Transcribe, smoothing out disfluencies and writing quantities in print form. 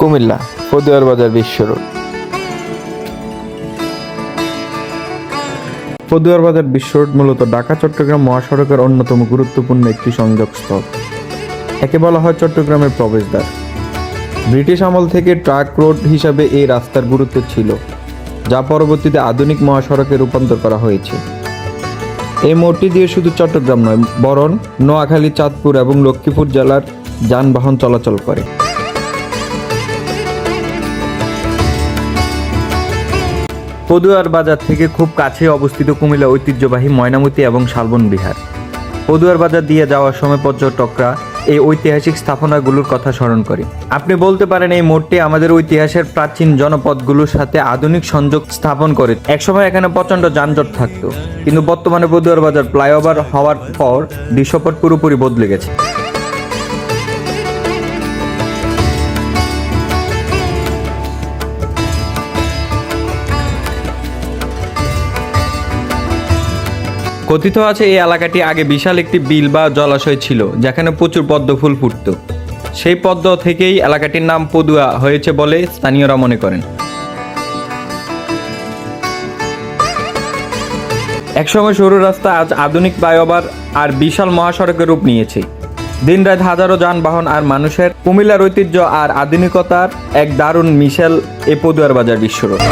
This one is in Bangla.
কুমিল্লা পদুয়ার বাজার বিশ্ব রোড। পদুয়ার বাজার বিশ্ব রোড মূলত ঢাকা চট্টগ্রাম মহাসড়কের অন্যতম গুরুত্বপূর্ণ একটি সংযোগস্থল। একে বলা হয় চট্টগ্রামের প্রবেশদ্বার। ব্রিটিশ আমল থেকে ট্রাক রোড হিসাবে এই রাস্তার গুরুত্ব ছিল, যা পরবর্তীতে আধুনিক মহাসড়কে রূপান্তর করা হয়েছে। এই মোড়টি দিয়ে শুধু চট্টগ্রাম নয়, বরং নোয়াখালী, চাঁদপুর এবং লক্ষ্মীপুর জেলার যানবাহন চলাচল করে। পদুয়ার বাজার থেকে খুব কাছে অবস্থিত কুমিল্লা ঐতিহ্যবাহী ময়নামতি এবং শালবন বিহার। পদুয়ার বাজার দিয়ে যাওয়ার সময় পর্যটকরা এই ঐতিহাসিক স্থাপনাগুলোর কথা স্মরণ করে। আপনি বলতে পারেন এই মোড়টি আমাদের ঐতিহাসের প্রাচীন জনপদগুলোর সাথে আধুনিক সংযোগ স্থাপন করে। একসময় এখানে প্রচণ্ড যানজট থাকতো, কিন্তু বর্তমানে পদুয়ার বাজার ফ্লাইওভার হওয়ার পর দৃশ্যপট পুরোপুরি বদলে গেছে। কথিত আছে এই এলাকাটি আগে বিশাল একটি বিল বা জলাশয় ছিল, যেখানে প্রচুর পদ্ম ফুল ফুটত। সেই পদ্ম থেকেই এলাকাটির নাম পদুয়া হয়েছে বলে স্থানীয়রা মনে করেন। একসময় সরু রাস্তা আজ আধুনিক ফ্লাইওভার আর বিশাল মহাসড়কের রূপ নিয়েছে। দিনরাত হাজারো যানবাহন আর মানুষের কুমিল্লার ঐতিহ্য আর আধুনিকতার এক দারুণ মিশেল এই পদুয়ার বাজার বিশ্ব রোড।